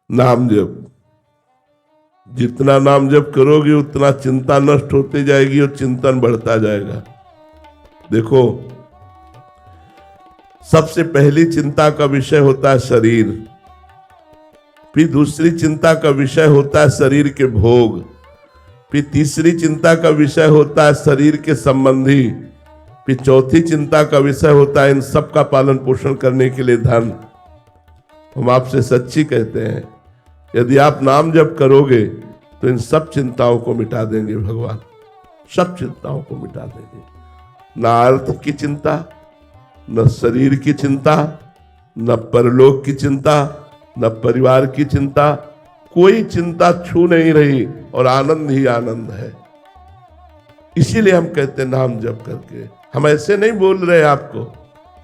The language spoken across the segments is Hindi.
नाम जप, जितना नाम जप करोगे उतना चिंता नष्ट होती जाएगी और चिंतन बढ़ता जाएगा। देखो, सबसे पहली चिंता का विषय होता है शरीर, फिर दूसरी चिंता का विषय होता है शरीर के भोग, फिर तीसरी चिंता का विषय होता है शरीर के संबंधी, फिर चौथी चिंता का विषय होता है इन सब का पालन पोषण करने के लिए धन। हम आपसे सच्ची कहते हैं, यदि आप नाम जप करोगे तो इन सब चिंताओं को मिटा देंगे भगवान, सब चिंताओं को मिटा देंगे। ना अर्थ की चिंता, न शरीर की चिंता, न परलोक की चिंता, न परिवार की चिंता, कोई चिंता छू नहीं रही और आनंद ही आनंद है। इसीलिए हम कहते हैं नाम जप करके। हम ऐसे नहीं बोल रहे आपको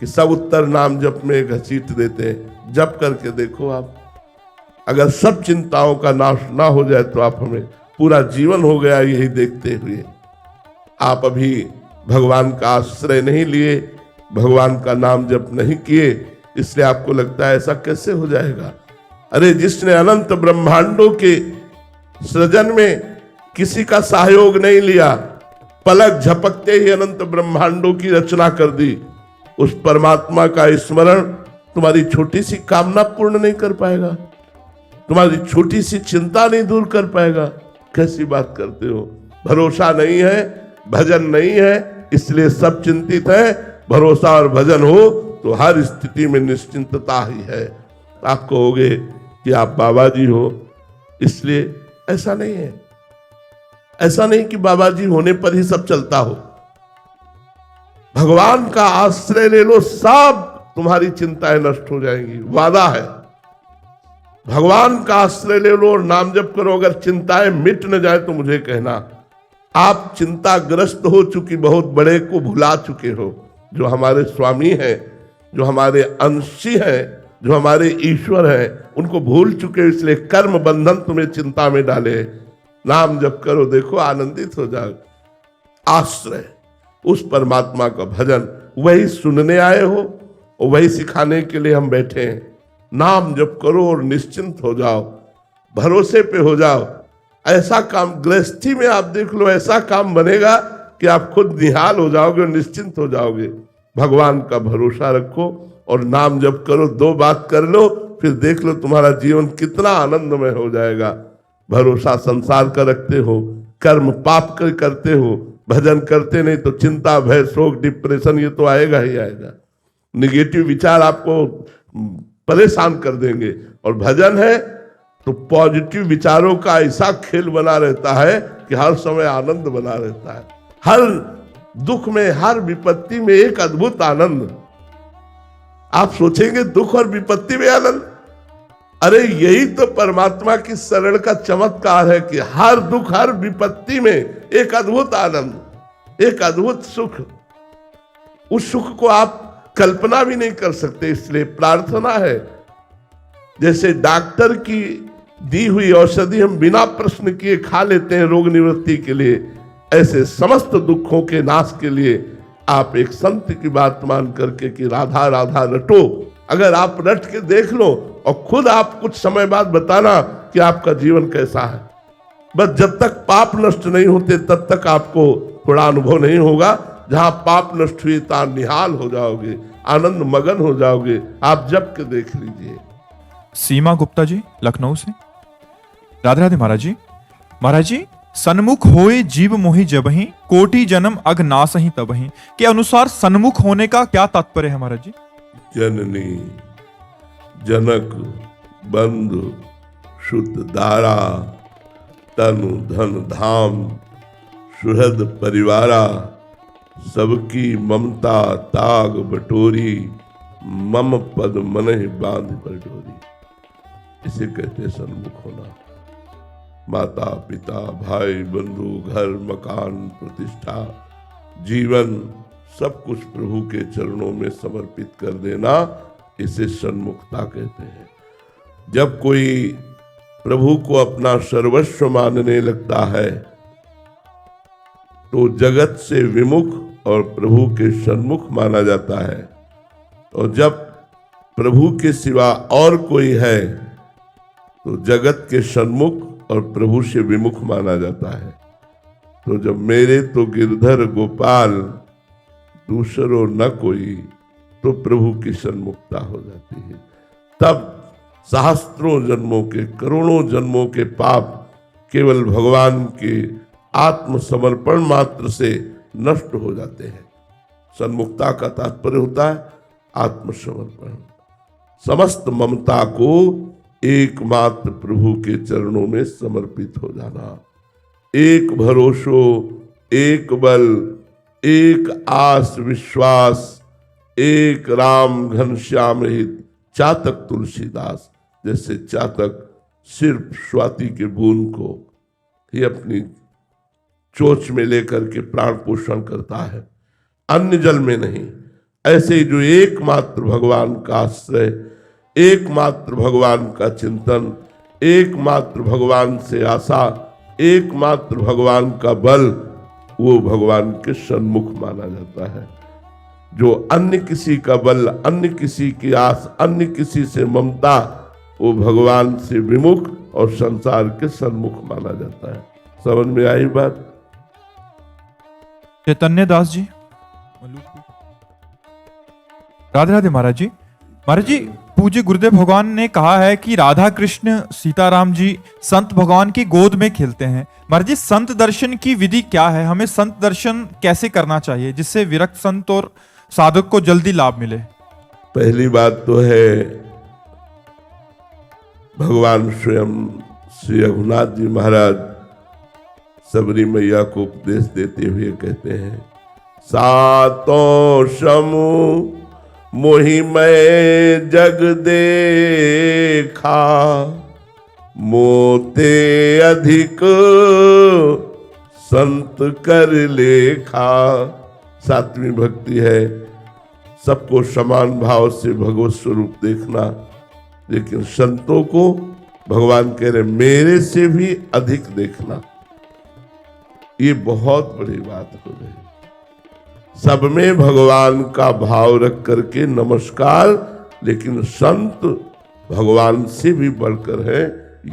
कि सब उत्तर नाम जप में घसीट देते हैं। जप करके देखो आप, अगर सब चिंताओं का नाश ना हो जाए तो आप हमें पूरा जीवन हो गया यही देखते हुए। आप अभी भगवान का आश्रय नहीं लिए, भगवान का नाम जप नहीं किए, इसलिए आपको लगता है ऐसा कैसे हो जाएगा। अरे जिसने अनंत ब्रह्मांडों के सृजन में किसी का सहयोग नहीं लिया, पलक झपकते ही अनंत ब्रह्मांडों की रचना कर दी, उस परमात्मा का स्मरण तुम्हारी छोटी सी कामना पूर्ण नहीं कर पाएगा, तुम्हारी छोटी सी चिंता नहीं दूर कर पाएगा। कैसी बात करते हो। भरोसा नहीं है, भजन नहीं है, इसलिए सब चिंतित है। भरोसा और भजन हो तो हर स्थिति में निश्चिंतता ही है। आप कहोगे कि आप बाबा जी हो, इसलिए ऐसा नहीं है। ऐसा नहीं कि बाबा जी होने पर ही सब चलता हो। भगवान का आश्रय ले लो, सब तुम्हारी चिंताएं नष्ट हो जाएंगी, वादा है। भगवान का आश्रय ले लो और नाम जप करो, अगर चिंताएं मिट न जाए तो मुझे कहना। आप चिंताग्रस्त हो चुकी बहुत बड़े को भुला चुके हो। जो हमारे स्वामी हैं, जो हमारे अंशी हैं, जो हमारे ईश्वर हैं, उनको भूल चुके हो, इसलिए कर्म बंधन तुम्हें चिंता में डाले। नाम जप करो, देखो आनंदित हो जाओ। आश्रय उस परमात्मा का भजन, वही सुनने आए हो और वही सिखाने के लिए हम बैठे हैं। नाम जप करो और निश्चिंत हो जाओ, भरोसे पे हो जाओ। ऐसा काम गृहस्थी में आप देख लो, ऐसा काम बनेगा कि आप खुद निहाल हो जाओगे और निश्चिंत हो जाओगे। भगवान का भरोसा रखो और नाम जप करो। दो बात कर लो, फिर देख लो तुम्हारा जीवन कितना आनंदमय हो जाएगा। भरोसा संसार का रखते हो, कर्म पाप कर करते हो, भजन करते नहीं तो चिंता, भय, शोक, डिप्रेशन ये तो आएगा ही आएगा। निगेटिव विचार आपको परेशान कर देंगे। और भजन है तो पॉजिटिव विचारों का ऐसा खेल बना रहता है कि हर समय आनंद बना रहता है। हर दुख में, हर विपत्ति में एक अद्भुत आनंद। आप सोचेंगे दुख और विपत्ति में आनंद, अरे यही तो परमात्मा की शरण का चमत्कार है कि हर दुख, हर विपत्ति में एक अद्भुत आनंद, एक अद्भुत सुख। उस सुख को आप कल्पना भी नहीं कर सकते। इसलिए प्रार्थना है, जैसे डॉक्टर की दी हुई औषधि हम बिना प्रश्न किए खा लेते हैं रोग निवृत्ति के लिए, ऐसे समस्त दुखों के नाश के लिए आप एक संत की बात मान करके कि राधा राधा रटो। अगर आप रट के देख लो और खुद आप कुछ समय बाद बताना कि आपका जीवन कैसा है। बस जब तक पाप नष्ट नहीं होते तब तक आपको थोड़ा अनुभव नहीं होगा। जहां पाप नष्ट हुए तहां निहाल हो जाओगे, आनंद मगन हो जाओगे। आप जप के देख लीजिए। सीमा गुप्ता जी लखनऊ से। राधे राधे महाराज जी। महाराज जी, सन्मुख होए जीव मोहि जबहि, कोटि जन्म अग नासहि तबहि के अनुसार सन्मुख होने का क्या तात्पर्य है महाराज जी? जननी जनक बंधु शुद्ध दारा, तनु धन धाम सुहृद परिवारा, सबकी ममता ताग बटोरी, मम पद मनहि बांध बटोरी। इसे कहते हैं सन्मुख होना। माता पिता भाई बंधु घर मकान प्रतिष्ठा जीवन सब कुछ प्रभु के चरणों में समर्पित कर देना, इसे सन्मुखता कहते हैं। जब कोई प्रभु को अपना सर्वस्व मानने लगता है तो जगत से विमुख और प्रभु के सन्मुख माना जाता है। और जब प्रभु के सिवा और कोई है तो जगत के सन्मुख और प्रभु से विमुख माना जाता है। तो जब मेरे तो गिरधर गोपाल दूसरो न कोई, तो प्रभु की सन्मुखता हो जाती है। तब सहस्त्रों जन्मों के, करोड़ों जन्मों के पाप केवल भगवान के आत्मसमर्पण मात्र से नष्ट हो जाते हैं। सन्मुखता का तात्पर्य होता है आत्मसमर्पण, समस्त ममता को एकमात्र प्रभु के चरणों में समर्पित हो जाना। एक भरोसो, एक बल, एक आस विश्वास, एक राम घनश्याम हित चातक तुलसीदास। जैसे चातक सिर्फ स्वाति के बूंद को ही अपनी चोंच में लेकर के प्राण पोषण करता है, अन्य जल में नहीं। ऐसे ही जो एकमात्र भगवान का आश्रय, एकमात्र भगवान का चिंतन, एकमात्र भगवान से आशा, एकमात्र भगवान का बल, वो भगवान के सन्मुख माना जाता है। जो अन्य किसी का बल, अन्य किसी की आस, अन्य किसी से ममता, वो भगवान से विमुख और संसार के सन्मुख माना जाता है। समझ में आई बात? चैतन्य दास जी, राधे राधे महाराज जी। महाराज जी, पूज्य गुरुदेव भगवान ने कहा है कि राधा कृष्ण सीताराम जी संत भगवान की गोद में खेलते हैं। महाराज जी, संत दर्शन की विधि क्या है? हमें संत दर्शन कैसे करना चाहिए जिससे विरक्त संत और साधक को जल्दी लाभ मिले? पहली बात तो है, भगवान स्वयं श्री रघुनाथ जी महाराज सबरी मैया को उपदेश देते हुए कहते हैं, सातों समूह मोहि मैं जग देखा, मोते अधिक संत कर लेखा। सातवीं भक्ति है सबको समान भाव से भगवत स्वरूप देखना, लेकिन संतों को भगवान कह रहे मेरे से भी अधिक देखना। ये बहुत बड़ी बात हो गई। सब में भगवान का भाव रख करके नमस्कार, लेकिन संत भगवान से भी बढ़कर है,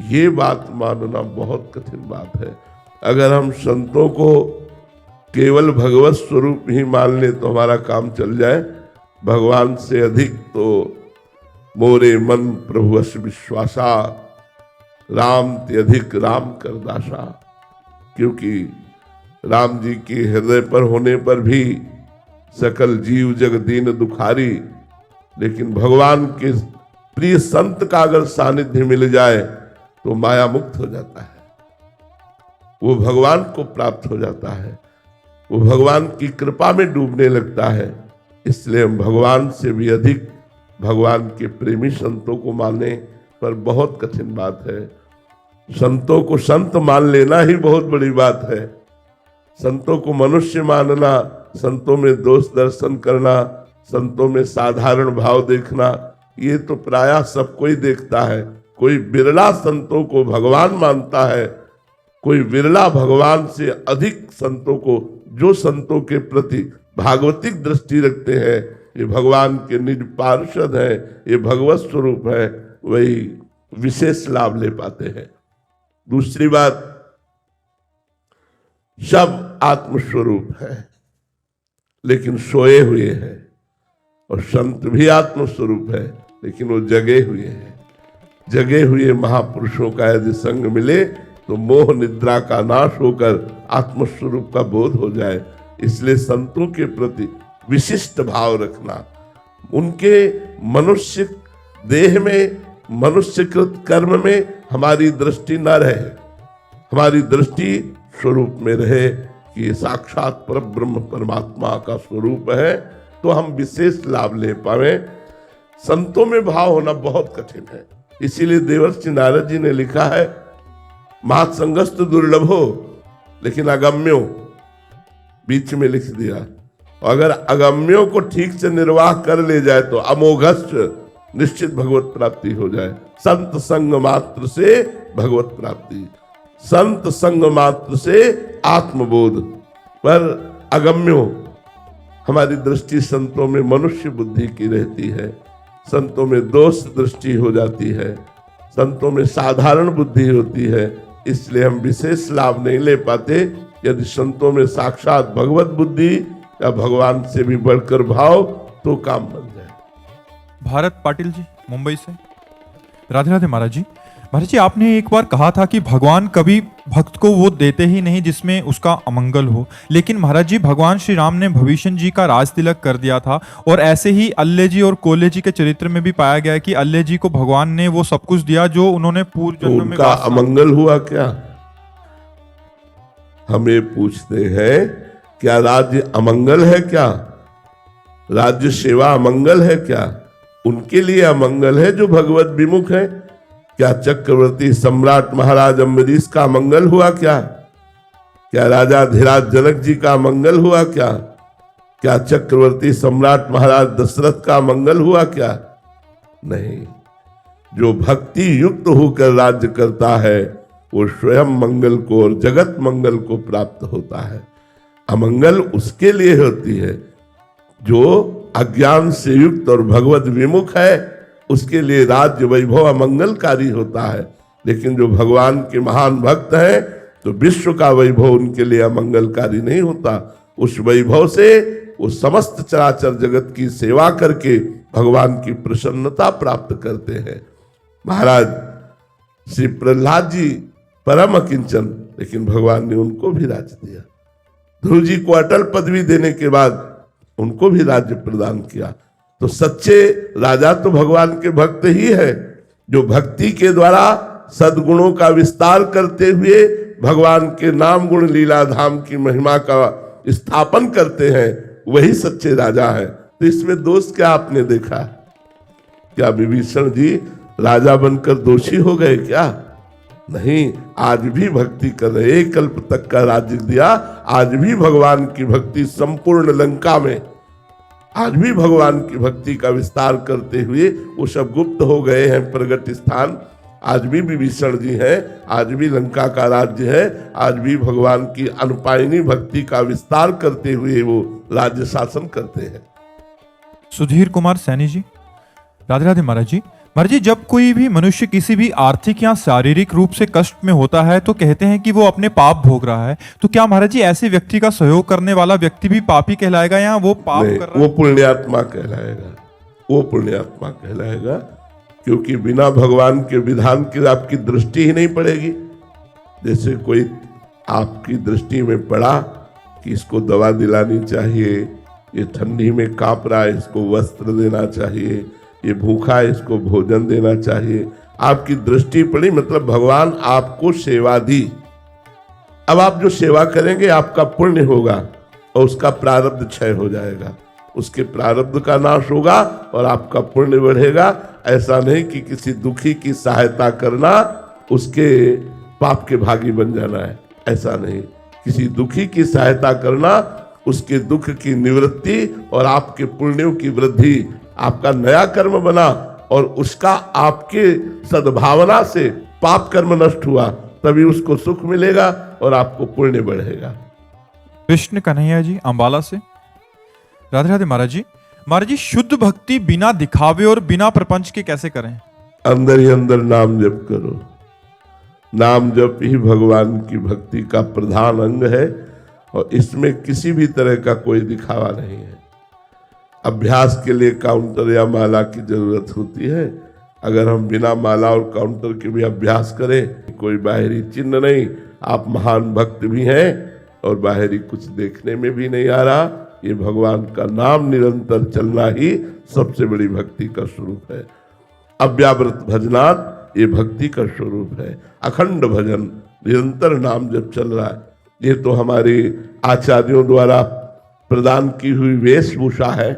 ये बात मानना बहुत कठिन बात है। अगर हम संतों को केवल भगवत स्वरूप ही मान ले तो हमारा काम चल जाए। भगवान से अधिक तो मोरे मन प्रभु अस विश्वासा, राम ते अधिक राम कर दासा। क्योंकि राम जी के हृदय पर होने पर भी सकल जीव जग दीन दुखारी, लेकिन भगवान के प्रिय संत का अगर सानिध्य मिल जाए तो माया मुक्त हो जाता है, वो भगवान को प्राप्त हो जाता है, वो भगवान की कृपा में डूबने लगता है। इसलिए हम भगवान से भी अधिक भगवान के प्रेमी संतों को माने पर बहुत कठिन बात है। संतों को संत मान लेना ही बहुत बड़ी बात है। संतों को मनुष्य मानना, संतों में दोष दर्शन करना, संतों में साधारण भाव देखना, ये तो प्रायः सब कोई देखता है। कोई बिरला संतों को भगवान मानता है, कोई विरला भगवान से अधिक संतों को, जो संतों के प्रति भागवतिक दृष्टि रखते हैं, ये भगवान के निज पार्षद हैं, ये भगवत स्वरूप है, वही विशेष लाभ ले पाते हैं। दूसरी बात, सब आत्मस्वरूप है लेकिन सोए हुए हैं, और संत भी आत्मस्वरूप है लेकिन वो जगे हुए हैं। जगे हुए महापुरुषों का यदि संग मिले तो मोह निद्रा का नाश होकर आत्मस्वरूप का बोध हो जाए। इसलिए संतों के प्रति विशिष्ट भाव रखना, उनके मनुष्य देह में, मनुष्यकृत कर्म में हमारी दृष्टि न रहे, हमारी दृष्टि स्वरूप में रहे कि ये साक्षात परब्रह्म परमात्मा का स्वरूप है, तो हम विशेष लाभ ले पावे। संतों में भाव होना बहुत कठिन है। इसीलिए देवर्षि नारद जी ने लिखा है, महासंगस्त दुर्लभो लेकिन अगम्यो, बीच में लिख दिया। अगर अगम्यों को ठीक से निर्वाह कर ले जाए तो अमोघश्च, निश्चित भगवत प्राप्ति हो जाए। संत संग मात्र से भगवत प्राप्ति, संत संग मात्र से आत्मबोध। पर अगम्यों, हमारी दृष्टि संतों में मनुष्य बुद्धि की रहती है, संतों में दोष दृष्टि हो जाती है, संतों में साधारण बुद्धि होती है, इसलिए हम विशेष लाभ नहीं ले पाते। यदि संतों में साक्षात भगवत बुद्धि या भगवान से भी बढ़कर भाव, तो काम बन जाए। भारत पाटिल जी मुंबई से। राधे राधे महाराज जी। महाराज जी, आपने एक बार कहा था कि भगवान कभी भक्त को वो देते ही नहीं जिसमें उसका अमंगल हो, लेकिन महाराज जी भगवान श्री राम ने भविष्य जी का राज तिलक कर दिया था, और ऐसे ही अल्ले जी और कोल्हे जी के चरित्र में भी पाया गया है कि अल्ले जी को भगवान ने वो सब कुछ दिया जो उन्होंने पूर्व तो जन्म में उनका अमंगल हुआ क्या? हमें पूछते हैं, क्या राज्य अमंगल है? क्या राज्य सेवा अमंगल है? क्या उनके लिए अमंगल है जो भगवत विमुख है? क्या चक्रवर्ती सम्राट महाराज अम्बरीश का मंगल हुआ? क्या राजा धीराज जनक जी का मंगल हुआ? क्या चक्रवर्ती सम्राट महाराज दशरथ का मंगल हुआ? क्या नहीं। जो भक्ति युक्त होकर राज्य करता है वो स्वयं मंगल को और जगत मंगल को प्राप्त होता है। अमंगल उसके लिए होती है जो अज्ञान से युक्त और भगवत विमुख है, उसके लिए राज्य वैभव अमंगलकारी होता है। लेकिन जो भगवान के महान भक्त हैं तो विश्व का वैभव उनके लिए अमंगलकारी नहीं होता। उस वैभव से वो समस्त चराचर जगत की सेवा करके भगवान की प्रसन्नता प्राप्त करते हैं। महाराज श्री प्रहलाद जी परम अकिंचन, लेकिन भगवान ने उनको भी राज्य दिया। ध्रुव जी को अटल पदवी देने के बाद उनको भी राज्य प्रदान किया। तो सच्चे राजा तो भगवान के भक्त ही है, जो भक्ति के द्वारा सद्गुणों का विस्तार करते हुए भगवान के नाम गुण लीला धाम की महिमा का स्थापन करते हैं, वही सच्चे राजा है। तो इसमें दोष क्या आपने देखा? क्या विभीषण जी राजा बनकर दोषी हो गए क्या? नहीं, आज भी भक्ति कर रहे। एक कल्प तक का राज्य दिया, आज भी भगवान की भक्ति संपूर्ण लंका में, आज भी भगवान की भक्ति का विस्तार करते हुए वो सब गुप्त हो गए हैं प्रगट स्थान। आज भी विभीषण जी हैं, आज भी लंका का राज्य है, आज भी भगवान की अनुपायनी भक्ति का विस्तार करते हुए वो राज्य शासन करते हैं। सुधीर कुमार सैनी जी। राधे राधे महाराज जी। महाराज जी, जब कोई भी मनुष्य किसी भी आर्थिक या शारीरिक रूप से कष्ट में होता है तो कहते हैं कि वो अपने पाप भोग रहा है, तो क्या महाराज जी ऐसे व्यक्ति का सहयोग करने वाला व्यक्ति भी पापी कहलाएगा या वो पाप कर रहा है? वो पुण्यात्मा कहलाएगा, वो पुण्यात्मा कहलाएगा, क्योंकि बिना भगवान के विधान की आपकी दृष्टि ही नहीं पड़ेगी। जैसे कोई आपकी दृष्टि में पड़ा कि इसको दवा दिलानी चाहिए, ये ठंडी में कांप रहा है, इसको वस्त्र देना चाहिए, ये भूखा है, इसको भोजन देना चाहिए, आपकी दृष्टि पड़ी, मतलब भगवान आपको सेवा दी। अब आप जो सेवा करेंगे आपका पुण्य होगा और उसका प्रारब्ध क्षय हो जाएगा, उसके प्रारब्ध का नाश होगा और आपका पुण्य बढ़ेगा। ऐसा नहीं कि किसी दुखी की सहायता करना उसके पाप के भागी बन जाना है, ऐसा नहीं। किसी दुखी की सहायता करना उसके दुख की निवृत्ति और आपके पुण्यों की वृद्धि, आपका नया कर्म बना और उसका आपके सद्भावना से पाप कर्म नष्ट हुआ, तभी उसको सुख मिलेगा और आपको पुण्य बढ़ेगा। कृष्ण कन्हैया जी अंबाला से। राधे राधे महाराज जी। महाराज जी, शुद्ध भक्ति बिना दिखावे और बिना प्रपंच के कैसे करें? अंदर ही अंदर नाम जप करो। नाम जप ही भगवान की भक्ति का प्रधान अंग है और इसमें किसी भी तरह का कोई दिखावा नहीं है। अभ्यास के लिए काउंटर या माला की जरूरत होती है। अगर हम बिना माला और काउंटर के भी अभ्यास करें, कोई बाहरी चिन्ह नहीं, आप महान भक्त भी हैं और बाहरी कुछ देखने में भी नहीं आ रहा, ये भगवान का नाम निरंतर चलना ही सबसे बड़ी भक्ति का स्वरूप है। अव्यावृत भजनात् ये भक्ति का स्वरूप है। अखंड भजन, निरंतर नाम जब चल रहा है, ये तो हमारे आचार्यों द्वारा प्रदान की हुई वेशभूषा है।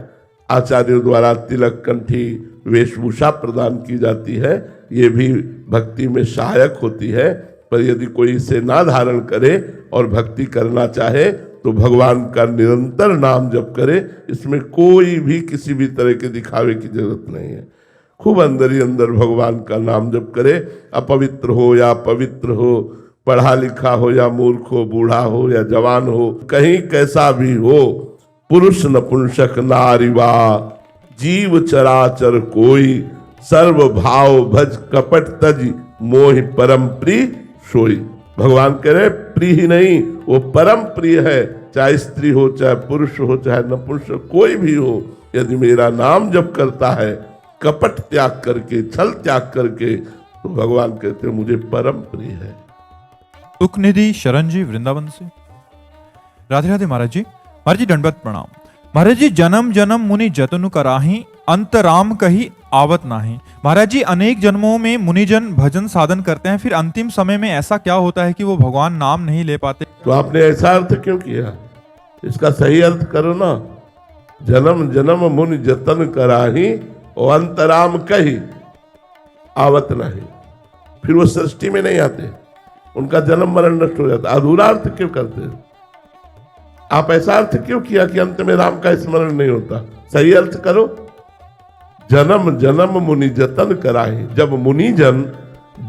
आचार्यों द्वारा तिलक कंठी वेशभूषा प्रदान की जाती है, ये भी भक्ति में सहायक होती है। पर यदि कोई इसे ना धारण करे और भक्ति करना चाहे तो भगवान का निरंतर नाम जप करे, इसमें कोई भी किसी भी तरह के दिखावे की जरूरत नहीं है। खूब अंदर ही अंदर भगवान का नाम जप करे। अपवित्र हो या पवित्र हो, पढ़ा लिखा हो या मूर्ख हो, बूढ़ा हो या जवान हो, कहीं कैसा भी हो, पुरुष नपुंसक नारीवा जीव चराचर कोई, सर्व भाव भज कपट तज मोहि परम प्रिय सोई। भगवान कह रहे प्रिय ही नहीं, वो परम प्रिय है, चाहे स्त्री हो, चाहे पुरुष हो, चाहे नपुंसक कोई भी हो, यदि मेरा नाम जप करता है कपट त्याग करके, छल त्याग करके, तो भगवान कहते हैं मुझे परम प्रिय है। सुख निधि शरण जी वृंदावन से। राधे राधे महाराज जी। महाराज जी दंडवत प्रणाम। महाराज जी जन्म जन्म मुनि जतनु कराही, अंत राम कही आवत नाही। महाराज जी अनेक जन्मों में मुनिजन भजन साधन करते हैं, फिर अंतिम समय में ऐसा क्या होता है कि वो भगवान नाम नहीं ले पाते? तो आपने ऐसा अर्थ क्यों किया? इसका सही अर्थ करो ना। जन्म जन्म मुनि जतन कराही और अंतराम कही आवत नहीं। फिर वो सृष्टि में नहीं आते, उनका जन्म मरण नष्ट हो जाता। अधूरा अर्थ क्यों करते हैं आप? ऐसा अर्थ क्यों किया कि अंत में राम का स्मरण नहीं होता? सही अर्थ करो। जन्म जन्म मुनि जतन कराही। जब मुनि जन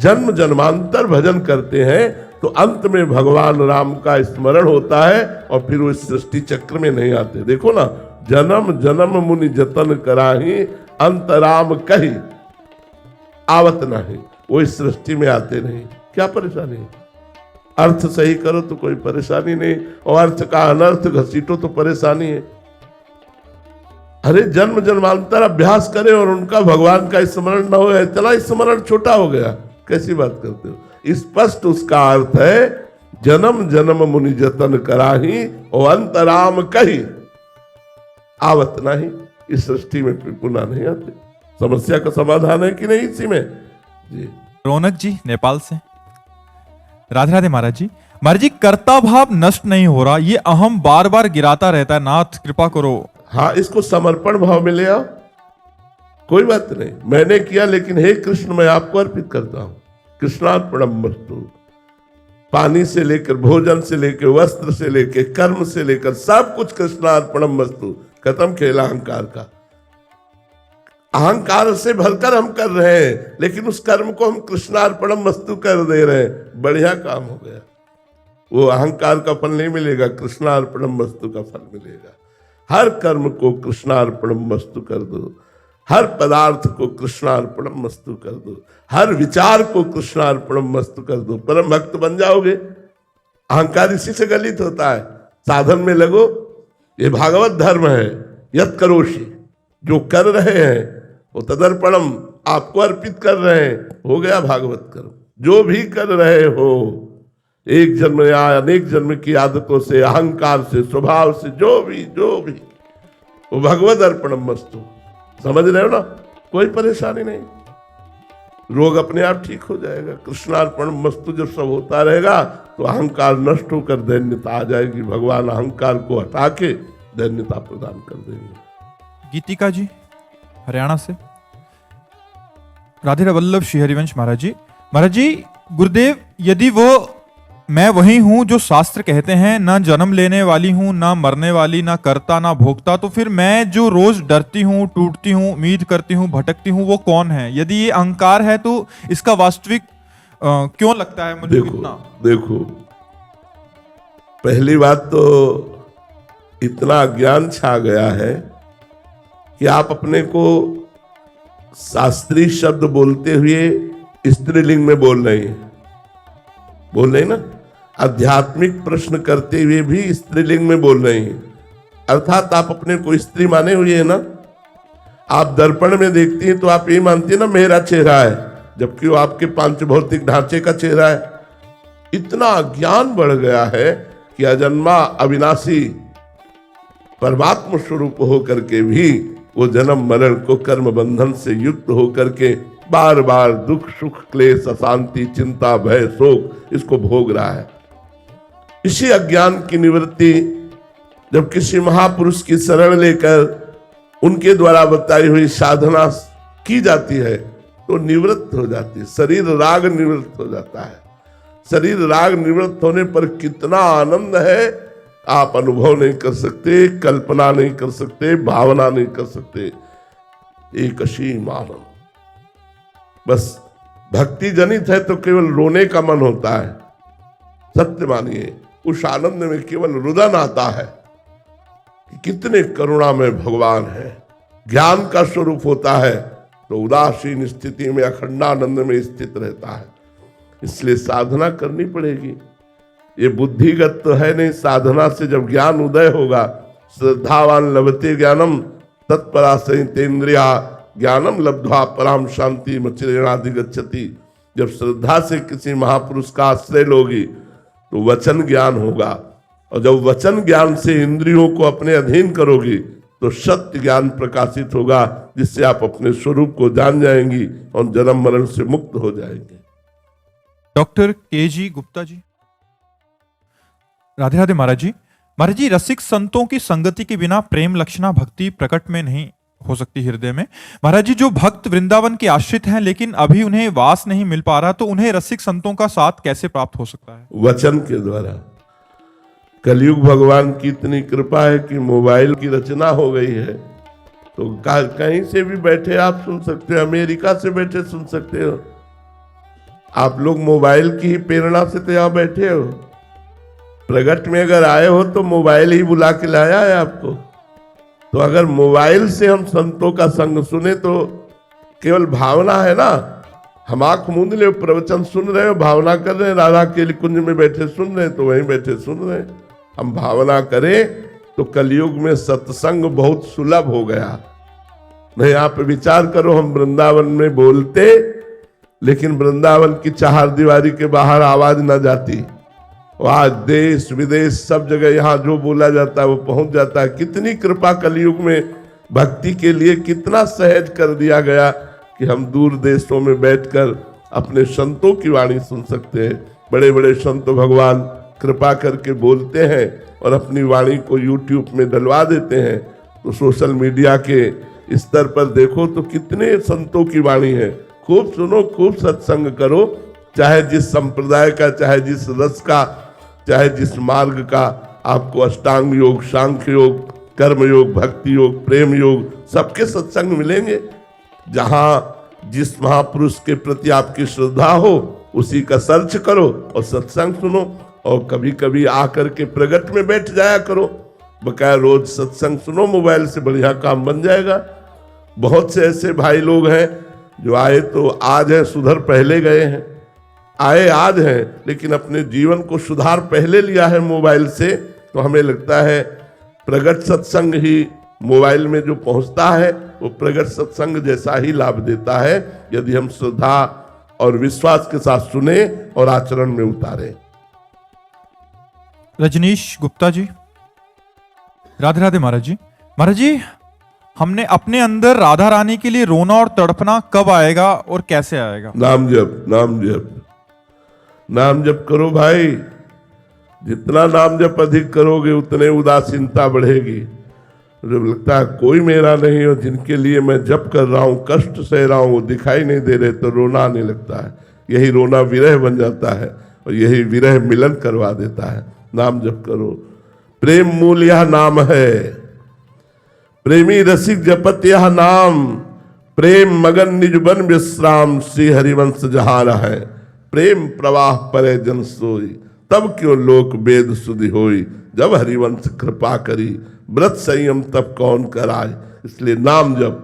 जन्म जन्मांतर भजन करते हैं तो अंत में भगवान राम का स्मरण होता है और फिर वो सृष्टि चक्र में नहीं आते। देखो ना, जन्म जन्म मुनि जतन कराही, अंत राम कही आवत नहीं। वो इस सृष्टि में आते नहीं। क्या परेशानी है? अर्थ सही करो तो कोई परेशानी नहीं, और अर्थ का अनर्थ घसीटो तो परेशानी है। अरे जन्म जन्मांतर अभ्यास करे और उनका भगवान का स्मरण न हो, इतना स्मरण छोटा हो गया, कैसी बात करते हो? स्पष्ट उसका अर्थ है जन्म जन्म मुनि जतन कराही और अंतराम कही आवत नहीं। इस सृष्टि में फिर पुनः नहीं आते। समस्या का समाधान है कि नहीं इसी में जी। रौनक जी नेपाल से। राधे राधे महाराज जी। महाराज जी कर्ता भाव नष्ट नहीं हो रहा, ये अहम बार बार गिराता रहता है, नाथ कृपा करो। हाँ, इसको समर्पण भाव में ले आओ, कोई बात नहीं। मैंने किया, लेकिन हे कृष्ण मैं आपको अर्पित करता हूं। कृष्णार्पणमस्तु। पानी से लेकर, भोजन से लेकर, वस्त्र से लेकर, कर्म से लेकर सब कुछ कृष्णार्पणमस्तु। खत्म खेला अहंकार का। अहंकार से भरकर हम कर रहे हैं, लेकिन उस कर्म को हम कृष्णार्पणमस्तु कर दे रहे हैं। बढ़िया काम हो गया। वो अहंकार का फल नहीं मिलेगा, कृष्णार्पणमस्तु का फल मिलेगा। हर कर्म को कृष्णार्पणमस्तु कर दो, हर पदार्थ को कृष्णार्पणमस्तु कर दो, हर विचार को कृष्णार्पणमस्तु कर दो। परम भक्त बन जाओगे। अहंकार इसी से गलित होता है। साधन में लगो, ये भागवत धर्म है। यत करोषि, जो कर रहे हैं वो तदर्पणम, आपको अर्पित कर रहे हैं, हो गया भागवत कर्म। जो भी कर रहे हो, एक जन्म या अनेक जन्म की आदतों से, अहंकार से, स्वभाव से, जो भी वो भगवत अर्पणमस्तु। समझ रहे हो ना? कोई परेशानी नहीं, रोग अपने आप ठीक हो जाएगा। कृष्णार्पणमस्तु जब सब होता रहेगा तो अहंकार नष्ट होकर दैन्यता आ जाएगी। भगवान अहंकार को हटा के दैन्यता प्रदान कर देंगे। गीतिका जी हरियाणा से। राधे वल्लभ श्री हरिवंश महाराज जी। महाराज जी गुरुदेव, यदि वो मैं वही हूं जो शास्त्र कहते हैं, ना जन्म लेने वाली हूं, ना मरने वाली, ना करता ना भोगता, तो फिर मैं जो रोज डरती हूं, टूटती हूं, उम्मीद करती हूं, भटकती हूं, वो कौन है? यदि ये अहंकार है तो इसका वास्तविक क्यों लगता है मुझे? देखो, पहली बात तो इतना ज्ञान छा गया है कि आप अपने को शास्त्रीय शब्द बोलते हुए स्त्रीलिंग में बोल रहे हैं ना। आध्यात्मिक प्रश्न करते हुए भी स्त्रीलिंग में बोल रहे हैं, अर्थात आप अपने को स्त्री माने हुए है ना। आप दर्पण में देखती हैं तो आप ये मानती है ना मेरा चेहरा है, जबकि वो आपके पांच भौतिक ढांचे का चेहरा है। इतना ज्ञान बढ़ गया है कि अजन्मा अविनाशी परमात्मा स्वरूप होकर के भी वो जन्म मरण को कर्म बंधन से युक्त होकर के बार बार दुख सुख क्लेश अशांति चिंता भय शोक इसको भोग रहा है। इसी अज्ञान की निवृत्ति जब किसी महापुरुष की शरण लेकर उनके द्वारा बताई हुई साधना की जाती है तो निवृत्त हो जाती है। शरीर राग निवृत्त हो जाता है। शरीर राग निवृत्त होने पर कितना आनंद है आप अनुभव नहीं कर सकते, कल्पना नहीं कर सकते, भावना नहीं कर सकते। एक असीम आनंद। बस भक्ति जनित है तो केवल रोने का मन होता है। सत्य मानिए, उस आनंद में केवल रुदन आता है कि कितने करुणा में भगवान है। ज्ञान का स्वरूप होता है तो उदासीन स्थिति में अखंडानंद में स्थित रहता है। इसलिए साधना करनी पड़ेगी। ये बुद्धिगत तो है नहीं, साधना से जब ज्ञान उदय होगा, श्रद्धावान लभते ज्ञानम तत्परासहितेन्द्रिया ज्ञानम लब्ध्वा पराम शांति मचिरेणाधिगच्छति। जब श्रद्धा से किसी महापुरुष का आश्रय लोगी तो वचन ज्ञान होगा, और जब वचन ज्ञान से इंद्रियों को अपने अधीन करोगी तो सत्य ज्ञान प्रकाशित होगा, जिससे आप अपने स्वरूप को जान जाएंगी और जन्म मरण से मुक्त हो जाएंगे। Doctor K G. गुप्ता जी। राधे राधे महाराज जी। महाराज जी, रसिक संतों की संगति के बिना प्रेम लक्षणा भक्ति प्रकट में नहीं हो सकती हृदय में। महाराज जी, जो भक्त वृंदावन के आश्रित हैं लेकिन अभी उन्हें वास नहीं मिल पा रहा, तो उन्हें रसिक संतों का साथ कैसे प्राप्त हो सकता है? वचन के द्वारा। कलयुग भगवान की इतनी कृपा है कि मोबाइल की रचना हो गई है, तो कहीं से भी बैठे आप सुन सकते हो, अमेरिका से बैठे सुन सकते हो। आप लोग मोबाइल की ही प्रेरणा से तो यहाँ बैठे हो। प्रगट में अगर आए हो तो मोबाइल ही बुला के लाया है आपको। तो अगर मोबाइल से हम संतों का संग सुने तो केवल भावना है ना। हम आंख मूंद ले, प्रवचन सुन रहे हो, भावना कर रहे हैं, राधा के कुंज में बैठे सुन रहे हैं, तो वहीं बैठे सुन रहे हैं। हम भावना करें तो कलयुग में सत्संग बहुत सुलभ हो गया। नहीं, आप विचार करो, हम वृंदावन में बोलते, लेकिन वृंदावन की चार दीवारी के बाहर आवाज ना जाती। आज देश विदेश सब जगह यहाँ जो बोला जाता है वो पहुंच जाता है। कितनी कृपा कलयुग में भक्ति के लिए, कितना सहज कर दिया गया कि हम दूर देशों में बैठकर अपने संतों की वाणी सुन सकते हैं। बड़े बड़े संत भगवान कृपा करके बोलते हैं और अपनी वाणी को YouTube में डलवा देते हैं। तो सोशल मीडिया के स्तर पर देखो तो कितने संतों की वाणी है। खूब सुनो, खूब सत्संग करो, चाहे जिस संप्रदाय का, चाहे जिस रस का, चाहे जिस मार्ग का। आपको अष्टांग योग, सांख्य योग, कर्म योग, भक्ति योग, प्रेम योग, सबके सत्संग मिलेंगे। जहां जिस महापुरुष के प्रति आपकी श्रद्धा हो उसी का सर्च करो और सत्संग सुनो। और कभी कभी आकर के प्रगट में बैठ जाया करो, बकाया रोज सत्संग सुनो, मोबाइल से बढ़िया काम बन जाएगा। बहुत से ऐसे भाई लोग हैं जो आए तो आज है, सुधर पहले गए हैं। आए आज हैं लेकिन अपने जीवन को सुधार पहले लिया है मोबाइल से। तो हमें लगता है प्रगट सत्संग ही मोबाइल में जो पहुंचता है वो प्रगट सत्संग जैसा ही लाभ देता है, यदि हम श्रद्धा और विश्वास के साथ सुने और आचरण में उतारें। रजनीश गुप्ता जी। राधे राधे महाराज जी। महाराज जी, हमने अपने अंदर राधा रानी के लिए रोना और तड़पना कब आएगा और कैसे आएगा? नाम जप, नाम जप, नाम जप करो भाई। जितना नाम जप अधिक करोगे उतने उदासीनता बढ़ेगी। जब लगता है कोई मेरा नहीं हो, जिनके लिए मैं जप कर रहा हूँ, कष्ट सह रहा हूँ, वो दिखाई नहीं दे रहे, तो रोना आने लगता है। यही रोना विरह बन जाता है और यही विरह मिलन करवा देता है। नाम जप करो। प्रेम मूल यह नाम है, प्रेमी रसिक जपत यह नाम। प्रेम मगन निज बन विश्राम, श्री हरिवंश जहार है। प्रेम प्रवाह परे जन सोई, तब क्यों लोक वेद सुधि होई। जब हरिवंश कृपा करी, व्रत संयम तब कौन कराए। इसलिए नाम जप,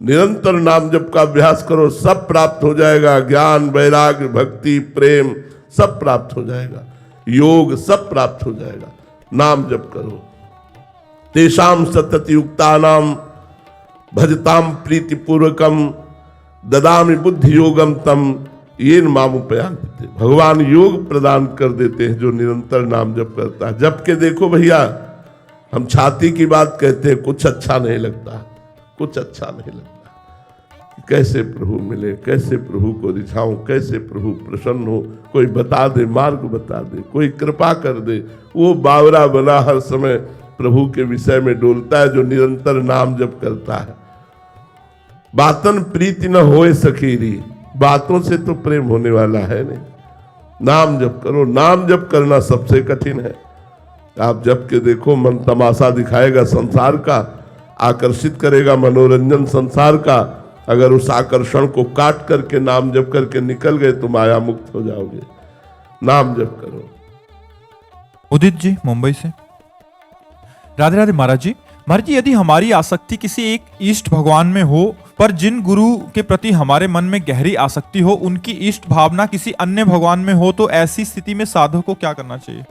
निरंतर नाम जप का अभ्यास करो, सब प्राप्त हो जाएगा। ज्ञान, वैराग्य, भक्ति, प्रेम सब प्राप्त हो जाएगा। योग सब प्राप्त हो जाएगा। नाम जप करो। तेषाम सतति युक्तानाम भजताम प्रीति पूर्वकम ददामि बुद्धि योगम तम ये मामुपयांति। भगवान योग प्रदान कर देते हैं जो निरंतर नाम जप करता है। जप के देखो भैया, हम छाती की बात कहते हैं, कुछ अच्छा नहीं लगता, कुछ अच्छा नहीं लगता। कैसे प्रभु मिले, कैसे प्रभु को रिझाऊं, कैसे प्रभु प्रसन्न हो, कोई बता दे, मार्ग बता दे, कोई कृपा कर दे। वो बावरा बना हर समय प्रभु के विषय में डोलता है जो निरंतर नाम जप करता है। बातन प्रीति न होए सखीरी, बातों से तो प्रेम होने वाला है नहीं। नाम जप करो। नाम जप करना सबसे कठिन है। आप जप के देखो, मन तमाशा दिखाएगा संसार का, आकर्षित करेगा मनोरंजन संसार का। अगर उस आकर्षण को काट करके नाम जप करके निकल गए तो माया मुक्त हो जाओगे। नाम जप करो। उदित जी मुंबई से। राधे राधे महाराज जी। महाराज जी, यदि हमारी आसक्ति किसी एक इष्ट भगवान में हो, पर जिन गुरु के प्रति हमारे मन में गहरी आसक्ति हो उनकी इष्ट भावना किसी अन्य भगवान में हो, तो ऐसी स्थिति में साधक को क्या करना चाहिए?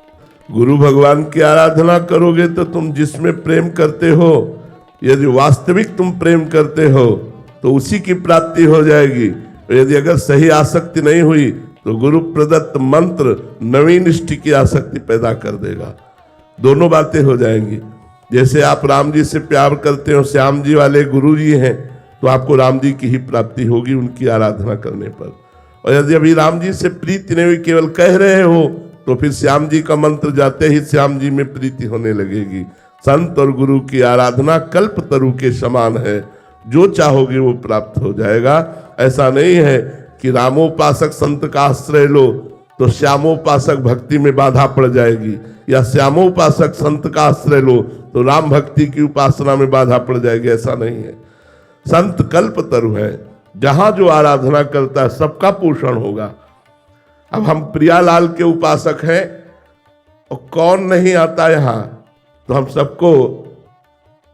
गुरु भगवान की आराधना करोगे तो तुम जिसमें प्रेम करते हो, यदि वास्तविक तुम प्रेम करते हो तो उसी की प्राप्ति हो जाएगी। यदि अगर सही आसक्ति नहीं हुई तो गुरु प्रदत्त मंत्र नवीन इष्ट की आसक्ति पैदा कर देगा। दोनों बातें हो जाएंगी। जैसे आप राम जी से प्यार करते हो, श्याम जी वाले गुरु जी हैं, तो आपको राम जी की ही प्राप्ति होगी उनकी आराधना करने पर। और यदि अभी राम जी से प्रीति नहीं हुई, केवल कह रहे हो, तो फिर श्याम जी का मंत्र जाते ही श्याम जी में प्रीति होने लगेगी। संत और गुरु की आराधना कल्प तरु के समान है, जो चाहोगे वो प्राप्त हो जाएगा। ऐसा नहीं है कि रामोपासक संत का आश्रय लो तो श्यामोपासक भक्ति में बाधा पड़ जाएगी, या श्यामोपासक संत का आश्रय लो तो राम भक्ति की उपासना में बाधा पड़ जाएगी। ऐसा नहीं है। संत कल्प तरु है, जहां जो आराधना करता है सबका पोषण होगा। अब हम प्रियालाल के उपासक हैं और कौन नहीं आता यहां, तो हम सबको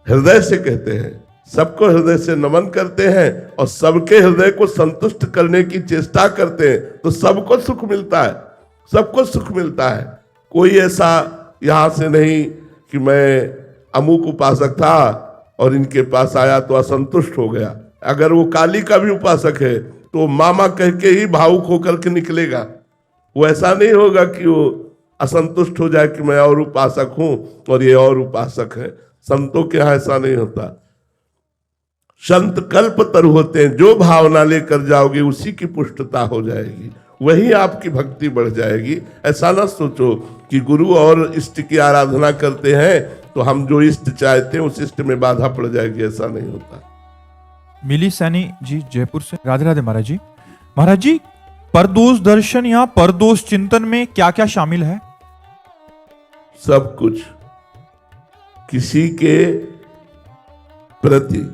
हृदय से कहते हैं, सबको हृदय से नमन करते हैं और सबके हृदय को संतुष्ट करने की चेष्टा करते हैं, तो सबको सुख मिलता है, सबको सुख मिलता है। कोई ऐसा यहां से नहीं कि मैं अमुक उपासक था और इनके पास आया तो असंतुष्ट हो गया। अगर वो काली का भी उपासक है तो मामा कह के ही भावुक होकर के निकलेगा। वो ऐसा नहीं होगा कि वो असंतुष्ट हो जाए कि मैं और उपासक हूं और ये और उपासक है। संतों के यहां ऐसा नहीं होता। संत कल्प तरु होते हैं, जो भावना लेकर जाओगे उसी की पुष्टता हो जाएगी, वही आपकी भक्ति बढ़ जाएगी। ऐसा ना सोचो कि गुरु और इष्ट की आराधना करते हैं तो हम जो इष्ट चाहते हैं उस इष्ट में बाधा पड़ जाएगी, ऐसा नहीं होता। मिली सैनी जी जयपुर से। राधे राधे महाराज जी। महाराज जी, परदोष दर्शन या परदोष चिंतन में क्या क्या शामिल है? सब कुछ। किसी के प्रति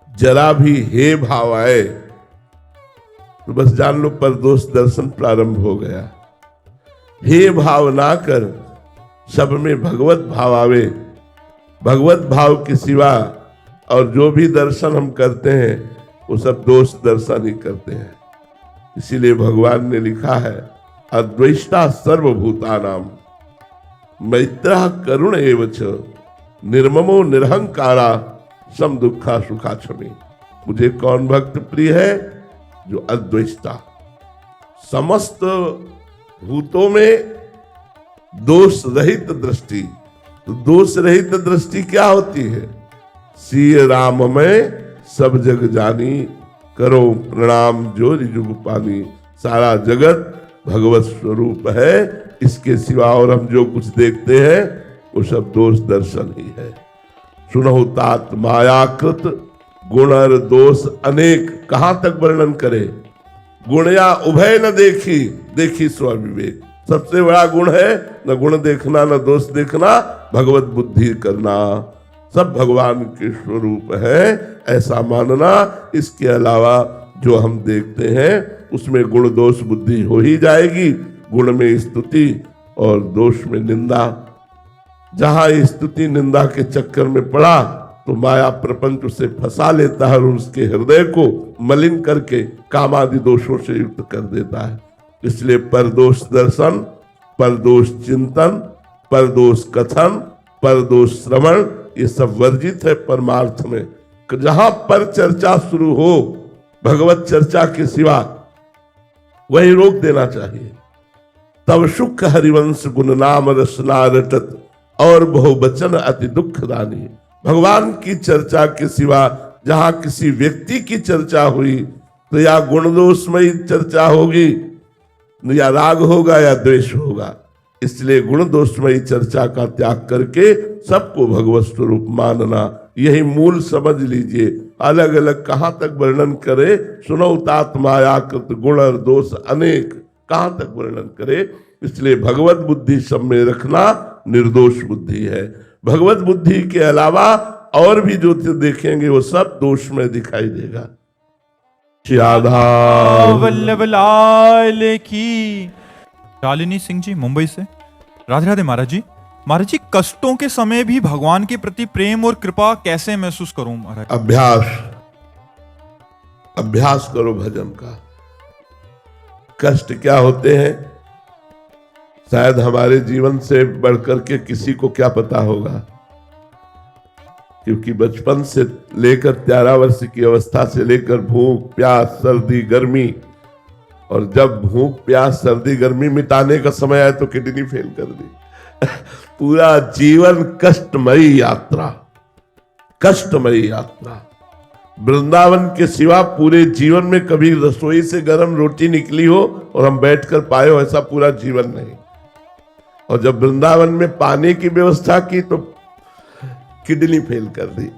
जरा भी हे भाव आए तो बस जान लो परदोष दर्शन प्रारंभ हो गया। हे भाव ना कर, सब में भगवत भाव आवे। भगवत भाव के सिवा और जो भी दर्शन हम करते हैं वो सब दोष दर्शन ही करते हैं। इसीलिए भगवान ने लिखा है, अद्वैष्टा सर्वभूतानाम मैत्रः करुण एवच निर्ममो निरहंकारा सम दुखा सुखा क्षमी। मुझे कौन भक्त प्रिय है? जो अद्वैष्टा, समस्त भूतों में दोष रहित दृष्टि। तो दोष रहित दृष्टि क्या होती है? सिय राम में सब जग जानी, करो प्रणाम जो रिजुग पानी। सारा जगत भगवत स्वरूप है, इसके सिवा और हम जो कुछ देखते हैं वो सब दोष दर्शन ही है। सुनहु तात मायाकृत गुण और दोष अनेक। कहां तक वर्णन करे? गुण या उभय न देखी, देखी स्वविवेक। सबसे बड़ा गुण है न गुण देखना न दोष देखना, भगवत बुद्धि करना। सब भगवान के स्वरूप है ऐसा मानना। इसके अलावा जो हम देखते हैं उसमें गुण दोष बुद्धि हो ही जाएगी। गुण में स्तुति और दोष में निंदा। जहां स्तुति निंदा के चक्कर में पड़ा तो माया प्रपंच उसे फंसा लेता है और उसके हृदय को मलिन करके कामादि दोषों से युक्त कर देता है। इसलिए परदोष दर्शन, परदोष चिंतन, परदोष कथन, परदोष श्रवण, ये सब वर्जित है परमार्थ में। जहां पर चर्चा शुरू हो भगवत चर्चा के सिवा, वही रोक देना चाहिए। तब सुख हरिवंश गुण नाम रसना रटत और बहुवचन अति दुख दानी। भगवान की चर्चा के सिवा जहां किसी व्यक्ति की चर्चा हुई तो या गुण दोषमयी चर्चा होगी, या राग होगा या द्वेष होगा। इसलिए गुण दोषमयी चर्चा का त्याग करके सबको भगवत स्वरूप मानना, यही मूल समझ लीजिए। अलग अलग कहां तक वर्णन करे? सुनो तात मायाकृत गुण और दोष अनेक, कहां तक वर्णन करे? इसलिए भगवत बुद्धि सब में रखना निर्दोष बुद्धि है। भगवत बुद्धि के अलावा और भी जो देखेंगे वो सब दोष में दिखाई देगा। वल्लभ लाल की। शालिनी सिंह जी मुंबई से। राधे राधे महाराज जी। महाराज जी, कष्टों के समय भी भगवान के प्रति प्रेम और कृपा कैसे महसूस करूं महाराज? अभ्यास करो भजन का। कष्ट क्या होते हैं शायद हमारे जीवन से बढ़कर के किसी को क्या पता होगा, क्योंकि बचपन से लेकर 13 वर्ष की अवस्था से लेकर भूख प्यास सर्दी गर्मी, और जब भूख प्यास सर्दी गर्मी मिटाने का समय आया तो किडनी फेल कर दी। पूरा जीवन कष्टमयी यात्रा, कष्टमयी यात्रा। वृंदावन के सिवा पूरे जीवन में कभी रसोई से गर्म रोटी निकली हो और हम बैठकर पाए हो, ऐसा पूरा जीवन नहीं। और जब वृंदावन में पानी की व्यवस्था की तो किडनी फेल कर दी।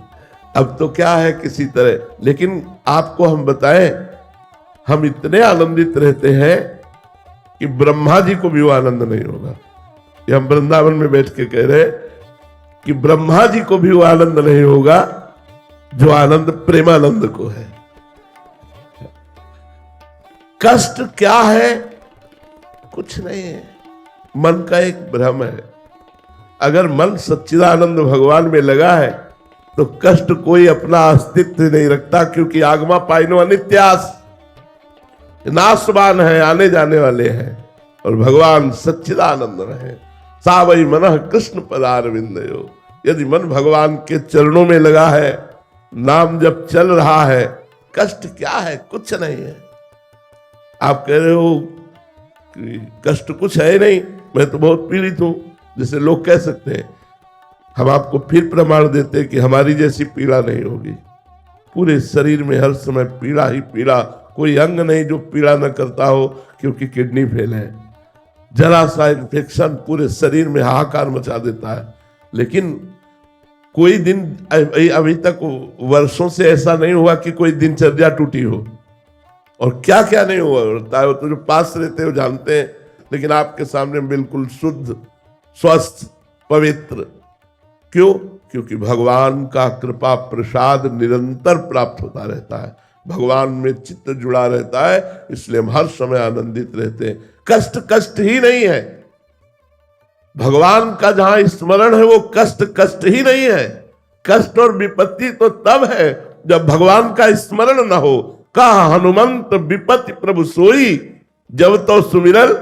अब तो क्या है किसी तरह, लेकिन आपको हम बताएं, हम इतने आनंदित रहते हैं कि ब्रह्मा जी को भी वो आनंद नहीं होगा। ये हम वृंदावन में बैठ के कह रहे कि ब्रह्मा जी को भी वो आनंद नहीं होगा जो आनंद प्रेमानंद को है। कष्ट क्या है? कुछ नहीं है, मन का एक भ्रम है। अगर मन सच्चिदानंद भगवान में लगा है तो कष्ट कोई अपना अस्तित्व नहीं रखता, क्योंकि आगमा पाइनो अनित्यास, नाशवान है, आने जाने वाले हैं। और भगवान सच्चिदानंद रहे। सावई मनः कृष्ण पदारविंदयो। यदि मन भगवान के चरणों में लगा है, नाम जब चल रहा है, कष्ट क्या है? कुछ नहीं है। आप कह रहे हो कि कष्ट कुछ है नहीं, मैं तो बहुत पीड़ित हूं, जैसे लोग कह सकते हैं। हम आपको फिर प्रमाण देते हैं कि हमारी जैसी पीड़ा नहीं होगी। पूरे शरीर में हर समय पीड़ा ही पीड़ा, कोई अंग नहीं जो पीड़ा न करता हो, क्योंकि किडनी फेल है। जरा सा इन्फेक्शन पूरे शरीर में हाहाकार मचा देता है। लेकिन कोई दिन अभी तक वर्षों से ऐसा नहीं हुआ कि कोई दिनचर्या टूटी हो, और क्या क्या नहीं हुआ होता है, तो जो पास रहते हो जानते हैं। लेकिन आपके सामने बिल्कुल शुद्ध स्वस्थ पवित्र। क्यों? क्योंकि भगवान का कृपा प्रसाद निरंतर प्राप्त होता रहता है, भगवान में चित्त जुड़ा रहता है, इसलिए हम हर समय आनंदित रहते हैं। कष्ट कष्ट ही नहीं है। भगवान का जहां स्मरण है वो कष्ट कष्ट ही नहीं है। कष्ट और विपत्ति तो तब है जब भगवान का स्मरण न हो। कहा हनुमंत विपत्ति प्रभु सोई, जब तो सुमिरन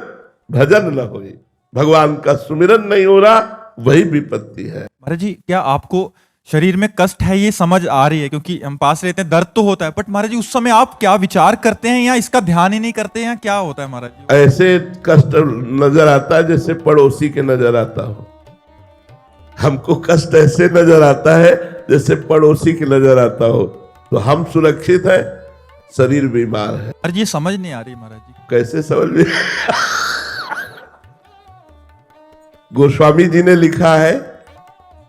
भजन न होई। भगवान का सुमिरन नहीं हो रहा, वही विपत्ति है। महाराज जी, क्या आपको शरीर में कष्ट है ये समझ आ रही है? क्योंकि हम पास रहते हैं, दर्द तो होता है, बट महाराज जी उस समय आप क्या विचार करते हैं, या इसका ध्यान ही नहीं करते हैं? क्या होता है महाराज जी? ऐसे कष्ट नजर आता है जैसे पड़ोसी के नजर आता हो। हमको कष्ट ऐसे नजर आता है जैसे पड़ोसी के नजर आता हो। तो हम सुरक्षित हैं, शरीर बीमार है। महाराज ये समझ नहीं आ रही महाराज जी। कैसे समझ में? गोस्वामी जी ने लिखा है,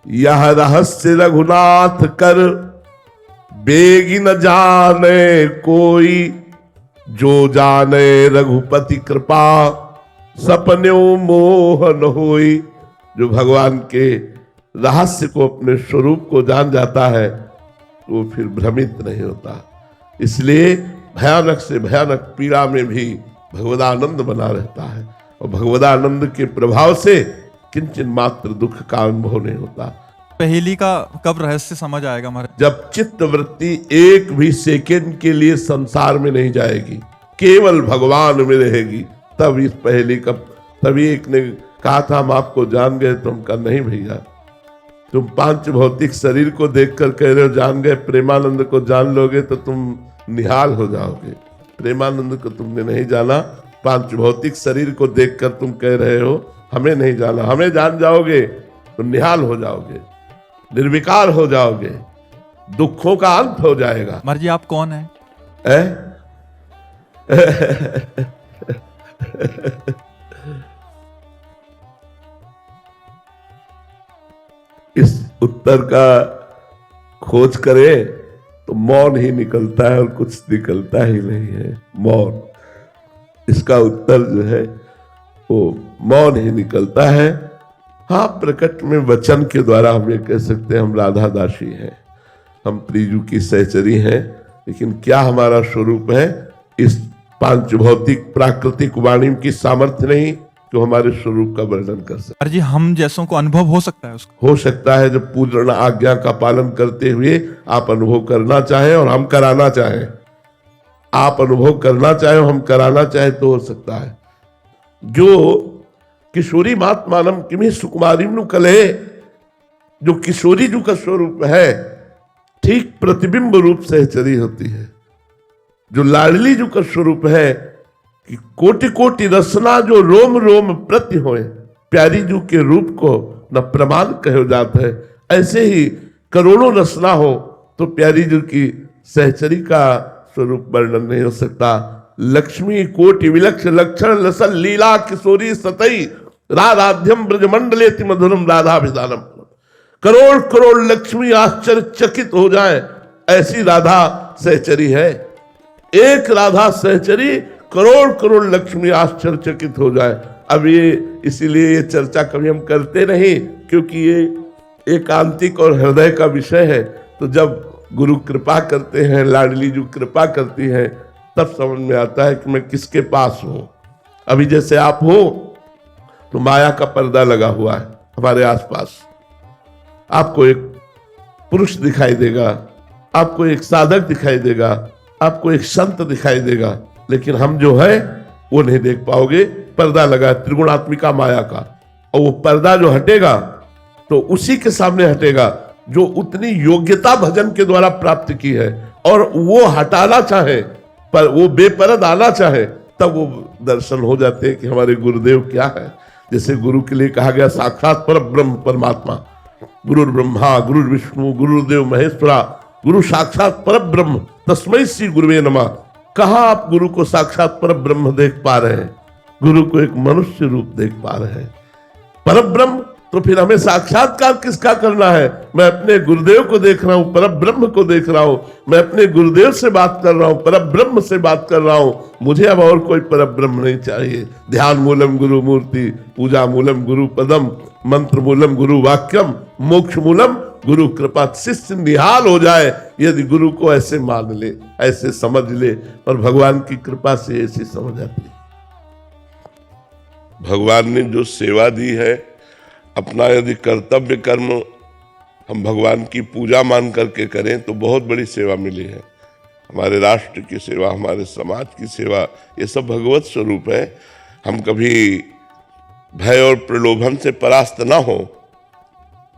यह रहस्य रघुनाथ कर बेगी न जाने कोई, जो जाने रघुपति कृपा सपन्यों मोहन होई। जो भगवान के रहस्य को, अपने स्वरूप को जान जाता है, वो फिर भ्रमित नहीं होता। इसलिए भयानक से भयानक पीड़ा में भी भगवदानंद बना रहता है, और भगवदानंद के प्रभाव से किंचन मात्र दुख का अनुभव नहीं होता। पहेली का कब रहस्य समझ आएगा महाराज? जब चित्त वृत्ति एक भी सेकंड के लिए संसार में नहीं जाएगी, केवल भगवान में रहेगी, तब इस पहेली का। तभी एक ने कहा था, हम आपको जान गए। तुम कहा नहीं भैया, तुम 5 भौतिक शरीर को देखकर कह रहे हो जान गए, प्रेमानंद को जान लोगे तो तुम निहाल हो जाओगे। प्रेमानंद को तुमने नहीं जाना, 5 भौतिक शरीर को देखकर तुम कह रहे हो हमें नहीं जाना। हमें जान जाओगे तो निहाल हो जाओगे, निर्विकार हो जाओगे, दुखों का अंत हो जाएगा। महाराज जी आप कौन है? इस उत्तर का खोज करें तो मौन ही निकलता है, और कुछ निकलता ही नहीं है। मौन, इसका उत्तर जो है वो मौन ही निकलता है। हाँ, प्रकट में वचन के द्वारा हम ये कह सकते हैं हम राधा दासी हैं, हम प्रियजू की सहचरी हैं। लेकिन क्या हमारा स्वरूप है? इस 5 भौतिक प्राकृतिक वाणी की सामर्थ्य नहीं, कि वो हमारे स्वरूप का वर्णन कर सके। महाराज जी, हम जैसों को अनुभव हो सकता है उसका? हो सकता है जब पूर्ण आज्ञा का पालन करते हुए आप अनुभव करना चाहें और हम कराना चाहें, आप अनुभव करना चाहें और हम कराना चाहें तो हो सकता है। जो किशोरी महात्मानम किमी सुकुमारी कले, जो किशोरी जी का स्वरूप है ठीक प्रतिबिंब रूप सहचरी होती है। जो लाडली जी का स्वरूप है कि कोटि कोटि रसना जो रोम रोम प्रति होए, प्यारी जी के रूप को न प्रमाण कहो जाता है। ऐसे ही करोड़ों रसना हो तो प्यारी जी की सहचरी का स्वरूप वर्णन नहीं हो सकता। लक्ष्मी कोटि विलक्ष लक्षण लसल लीला किशोरी सतई राधाध्यम ब्रजमंडलेति मधुरम राधाभिधानम। करोड़ करोड़ लक्ष्मी आश्चर्यचकित हो जाए ऐसी राधा सहचरी है। एक राधा सहचरी करोड़ करोड़ लक्ष्मी आश्चर्यचकित हो जाए। अब ये इसीलिए ये चर्चा कभी हम करते नहीं, क्योंकि ये एकांतिक और हृदय का विषय है। तो जब गुरु कृपा करते हैं, लाडली जी कृपा करती हैं, तब समझ में आता है कि मैं किसके पास हूं। अभी जैसे आप हो तो माया का पर्दा लगा हुआ है हमारे आसपास। आपको एक पुरुष दिखाई देगा, आपको एक साधक दिखाई देगा, आपको एक संत दिखाई देगा, लेकिन हम जो है वो नहीं देख पाओगे। पर्दा लगा त्रिगुणात्मिका माया का, और वो पर्दा जो हटेगा तो उसी के सामने हटेगा जो उतनी योग्यता भजन के द्वारा प्राप्त की है, और वो हटाना चाहे पर वो बेपरद आना चाहे, तब वो दर्शन हो जाते हैं कि हमारे गुरुदेव क्या है। जैसे गुरु के लिए कहा गया साक्षात पर ब्रह्म परमात्मा, गुरु ब्रह्मा गुरु विष्णु गुरुदेव महेश्वरा, गुरु साक्षात पर ब्रह्म तस्मै श्री गुरुवे नमः। कहां आप गुरु को साक्षात पर ब्रह्म देख पा रहे हैं? गुरु को एक मनुष्य रूप देख पा रहे हैं। पर ब्रह्म, तो फिर हमें साक्षात्कार किसका करना है? मैं अपने गुरुदेव को देख रहा हूं, पर ब्रह्म को देख रहा हूं। मैं अपने गुरुदेव से बात कर रहा हूं, पर ब्रह्म से बात कर रहा हूं। मुझे अब और कोई पर ब्रह्म नहीं चाहिए। ध्यान मूलम गुरु मूर्ति, पूजा मूलम गुरु पदम, मंत्र मूलम गुरु वाक्यम, मोक्ष मूलम गुरु कृपा। शिष्य निहाल हो जाए यदि गुरु को ऐसे मान ले, ऐसे समझ ले, और भगवान की कृपा से ऐसी समझ आती है। भगवान ने जो सेवा दी है, अपना यदि कर्तव्य कर्म हम भगवान की पूजा मान करके करें तो बहुत बड़ी सेवा मिली है। हमारे राष्ट्र की सेवा, हमारे समाज की सेवा, ये सब भगवत स्वरूप है। हम कभी भय और प्रलोभन से परास्त ना हो,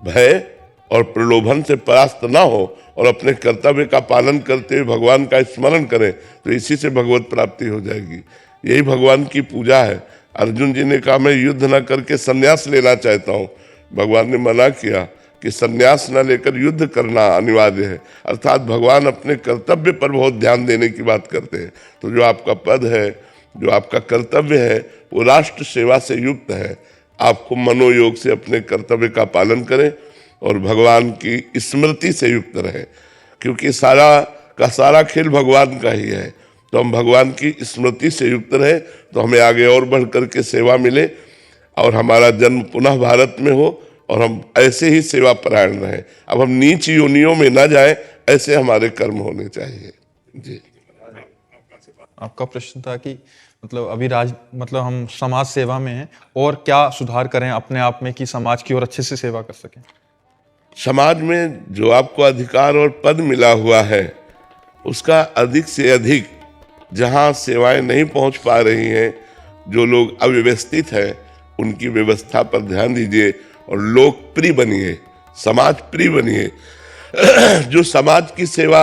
भय और प्रलोभन से परास्त ना हो, और अपने कर्तव्य का पालन करते हुए भगवान का स्मरण करें, तो इसी से भगवत प्राप्ति हो जाएगी। यही भगवान की पूजा है। अर्जुन जी ने कहा मैं युद्ध न करके संन्यास लेना चाहता हूँ। भगवान ने मना किया कि संन्यास न लेकर युद्ध करना अनिवार्य है। अर्थात भगवान अपने कर्तव्य पर बहुत ध्यान देने की बात करते हैं। तो जो आपका पद है, जो आपका कर्तव्य है, वो राष्ट्र सेवा से युक्त है। आपको मनोयोग से अपने कर्तव्य का पालन करें और भगवान की स्मृति से युक्त रहें, क्योंकि सारा का सारा खेल भगवान का ही है। तो हम भगवान की स्मृति से युक्त रहे तो हमें आगे और बढ़ करके सेवा मिले, और हमारा जन्म पुनः भारत में हो, और हम ऐसे ही सेवा परायण रहें। अब हम नीच योनियों में ना जाए, ऐसे हमारे कर्म होने चाहिए। जी, आपका प्रश्न था कि मतलब अभी मतलब हम समाज सेवा में हैं, और क्या सुधार करें अपने आप में कि समाज की और अच्छे से सेवा कर सकें। समाज में जो आपको अधिकार और पद मिला हुआ है, उसका अधिक से अधिक, जहां सेवाएं नहीं पहुंच पा रही हैं, जो लोग अव्यवस्थित हैं, उनकी व्यवस्था पर ध्यान दीजिए और लोकप्रिय बनिए, समाज प्रिय बनिए। जो समाज की सेवा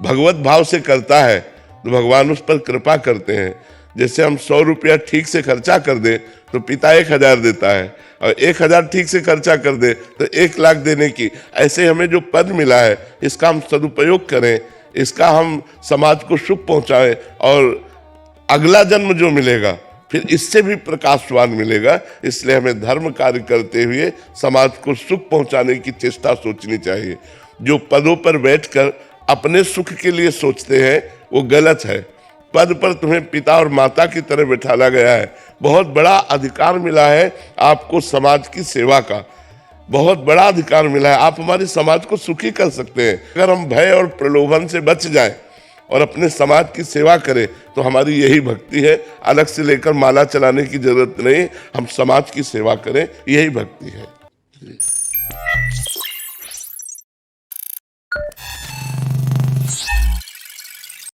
भगवत भाव से करता है तो भगवान उस पर कृपा करते हैं। जैसे हम 100 रुपया ठीक से खर्चा कर दें तो पिता 1000 देता है, और 1000 ठीक से खर्चा कर दे तो 1 लाख देने की। ऐसे हमें जो पद मिला है, इसका हम सदुपयोग करें, इसका हम समाज को सुख पहुंचाएं, और अगला जन्म जो मिलेगा फिर इससे भी प्रकाशवान मिलेगा। इसलिए हमें धर्म कार्य करते हुए समाज को सुख पहुंचाने की चेष्टा सोचनी चाहिए। जो पदों पर बैठकर अपने सुख के लिए सोचते हैं वो गलत है। पद पर तुम्हें पिता और माता की तरह बैठाला गया है। बहुत बड़ा अधिकार मिला है आपको समाज की सेवा का, बहुत बड़ा अधिकार मिला है। आप हमारे समाज को सुखी कर सकते हैं। अगर हम भय और प्रलोभन से बच जाएं, और अपने समाज की सेवा करें, तो हमारी यही भक्ति है। अलग से लेकर माला चलाने की जरूरत नहीं, हम समाज की सेवा करें, यही भक्ति है।